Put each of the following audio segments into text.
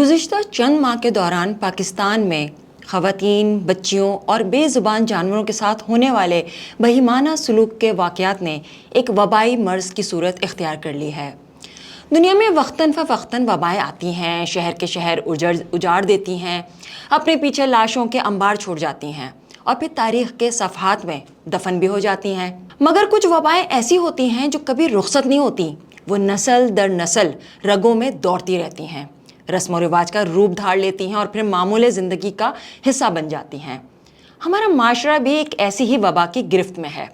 गुज़िश्ता चंद माह के दौरान पाकिस्तान में ख़वातीन, बच्चियों और बेज़ुबान जानवरों के साथ होने वाले बहिमाना सलूक के वाक़यात ने एक वबाई मर्ज़ की सूरत इख्तियार कर ली है। दुनिया में वक्तन फ़वक्तन वबाएँ आती हैं, शहर के शहर उजाड़ देती हैं, अपने पीछे लाशों के अंबार छोड़ जाती हैं और फिर तारीख़ के सफ़हात में दफन भी हो जाती हैं। मगर कुछ वबाएँ ऐसी होती हैं जो कभी रुखसत नहीं होती, वो नस्ल दर नस्ल रगों में दौड़ती रहती हैं, रस्म व रिवाज का रूप धार लेती हैं और फिर मामूले ज़िंदगी का हिस्सा बन जाती हैं। हमारा माशरा भी एक ऐसी ही वबा की गिरफ्त में है।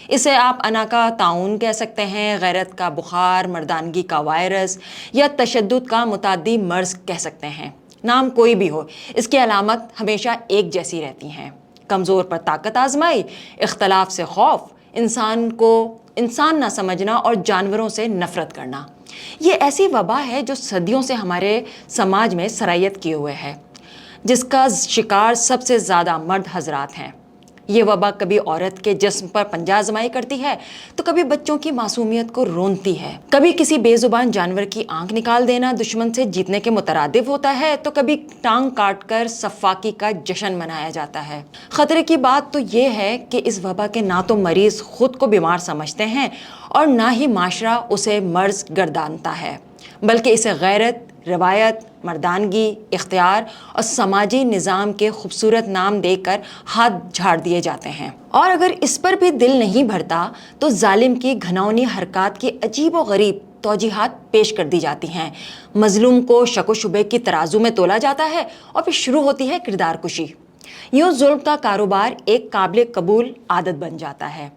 इसे आप अना का ताउन कह सकते हैं, गैरत का बुखार, मर्दानगी का वायरस या तशद्दुद का मुताद्दी मर्ज़ कह सकते हैं। नाम कोई भी हो, इसकी अलामत हमेशा एक जैसी रहती हैं। कमज़ोर पर ताकत आजमाई, इख्तलाफ से खौफ, इंसान को इंसान ना समझना और जानवरों से नफ़रत करना। ये ऐसी वबा है जो सदियों से हमारे समाज में सरायत किए हुए है, जिसका शिकार सबसे ज़्यादा मर्द हजरात हैं। ये वबा कभी औरत के जिस्म पर पंजा आजमाई करती है तो कभी बच्चों की मासूमियत को रोंदती है, कभी किसी बेजुबान जानवर की आंख निकाल देना दुश्मन से जीतने के मुतरादिफ होता है, तो कभी टांग काट कर सफ़ाकी का जश्न मनाया जाता है। ख़तरे की बात तो ये है कि इस वबा के ना तो मरीज़ ख़ुद को बीमार समझते हैं और ना ही माशरा उसे मर्ज़ गर्दानता है, बल्कि इसे गैरत, रवायत, मर्दानगी, इख्तियार और समाजी निज़ाम के खूबसूरत नाम देकर हाथ झाड़ दिए जाते हैं। और अगर इस पर भी दिल नहीं भरता तो जालिम की घिनौनी हरकत की अजीब व गरीब तौजीहात पेश कर दी जाती हैं। मजलूम को शक व शुबे की तराजू में तोला जाता है और फिर शुरू होती है किरदार कुशी। यूँ जुल्म का कारोबार एक काबिल कबूल आदत बन जाता है।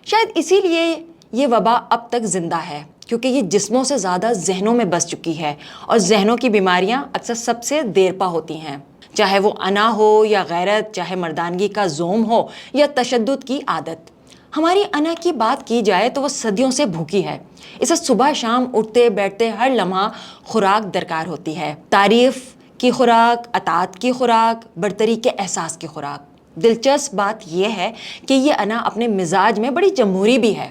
शायद इसीलिए ये वबा अब तक ज़िंदा है, क्योंकि ये जिस्मों से ज़्यादा जहनों में बस चुकी है और जहनों की बीमारियां अक्सर सबसे देरपा होती हैं, चाहे वो अना हो या गैरत, चाहे मर्दानगी का जोम हो या तशद्दुद की आदत। हमारी अना की बात की जाए तो वो सदियों से भूखी है। इसे सुबह शाम उठते बैठते हर लम्हा खुराक दरकार होती है, तारीफ़ की खुराक, अतात की खुराक, बरतरी के एहसास की खुराक। दिलचस्प बात यह है कि ये अना अपने मिजाज में बड़ी जमहूरी भी है।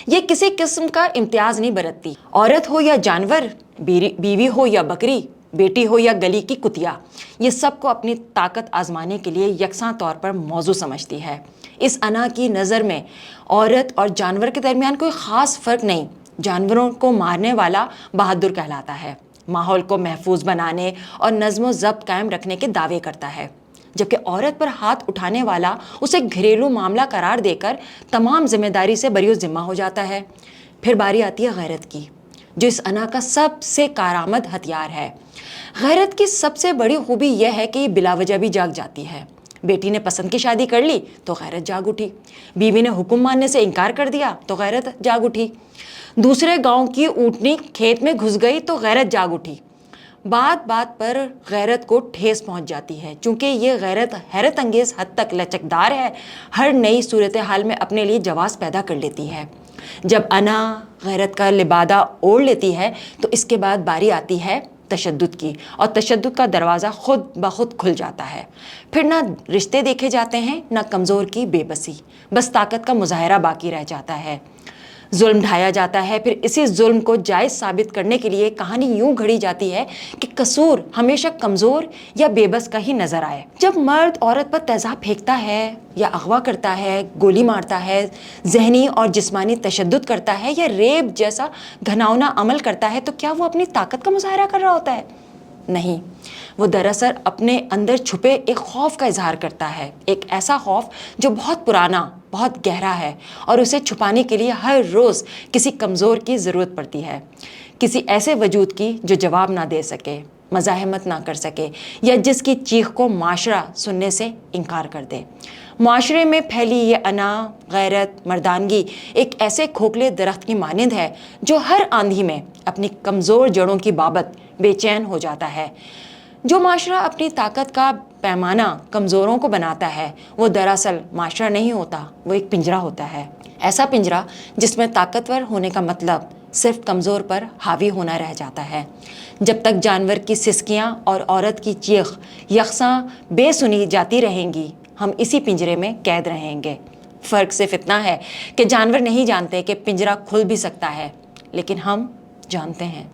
ये किसी किस्म का इम्तियाज़ नहीं बरतती। औरत हो या जानवर, बीवी हो या बकरी, बेटी हो या गली की कुतिया, ये सबको अपनी ताकत आजमाने के लिए यकसां तौर पर मौजू समझती है। इस अना की नज़र में औरत और जानवर के दरमियान कोई ख़ास फ़र्क नहीं। जानवरों को मारने वाला बहादुर कहलाता है, माहौल को महफूज बनाने और नज़्म व ज़ब्त कायम रखने के दावे करता है, जबकि औरत पर हाथ उठाने वाला उसे घरेलू मामला करार देकर तमाम जिम्मेदारी से बरी ज़िम्मा हो जाता है। फिर बारी आती है गैरत की, जो इस अना का सबसे कारआमद हथियार है। गैरत की सबसे बड़ी खूबी यह है कि ये बिलावजह भी जाग जाती है। बेटी ने पसंद की शादी कर ली तो गैरत जाग उठी, बीवी ने हुक्म मानने से इनकार कर दिया तो गैरत जाग उठी, दूसरे गाँव की ऊँटनी खेत में घुस गई तो गैरत जाग उठी। बात बात पर गैरत को ठेस पहुंच जाती है। चूँकि ये गैरत हैरत अंगेज़ हद तक लचकदार है, हर नई सूरत हाल में अपने लिए जवाब पैदा कर लेती है। जब अना गैरत का लिबादा ओढ़ लेती है तो इसके बाद बारी आती है तशद्दुद की, और तशद्दुद का दरवाज़ा खुद ब खुद खुल जाता है। फिर ना रिश्ते देखे जाते हैं, ना कमज़ोर की बेबसी, बस ताकत का मुजाहरा बाकी रह जाता है। जुल्म ढाया जाता है। फिर इसी जुल्म को जायज़ साबित करने के लिए कहानी यूं घड़ी जाती है कि कसूर हमेशा कमज़ोर या बेबस का ही नज़र आए। जब मर्द औरत पर तेज़ाब फेंकता है या अगवा करता है, गोली मारता है, जहनी और जिस्मानी तशद्दुद करता है या रेप जैसा घिनौना अमल करता है, तो क्या वो अपनी ताकत का मुजाहरा कर रहा होता है? नहीं, वो दरअसल अपने अंदर छुपे एक खौफ का इजहार करता है, एक ऐसा खौफ जो बहुत पुराना, बहुत गहरा है और उसे छुपाने के लिए हर रोज़ किसी कमज़ोर की ज़रूरत पड़ती है, किसी ऐसे वजूद की जो जवाब ना दे सके, मज़ाहमत ना कर सके या जिसकी चीख को माशरा सुनने से इनकार कर दे। माशरे में फैली ये अना, गैरत, मर्दानगी एक ऐसे खोखले दरख्त की मानिंद है जो हर आंधी में अपनी कमज़ोर जड़ों की बाबत बेचैन हो जाता है। जो माशरा अपनी ताकत का पैमाना कमज़ोरों को बनाता है, वो दरअसल माशरा नहीं होता, वो एक पिंजरा होता है। ऐसा पिंजरा जिसमें ताकतवर होने का मतलब सिर्फ कमज़ोर पर हावी होना रह जाता है। जब तक जानवर की सिसकियाँ और औरत की चीख यकसां बेसुनी जाती रहेंगी, हम इसी पिंजरे में कैद रहेंगे। फ़र्क सिर्फ इतना है कि जानवर नहीं जानते कि पिंजरा खुल भी सकता है, लेकिन हम जानते हैं।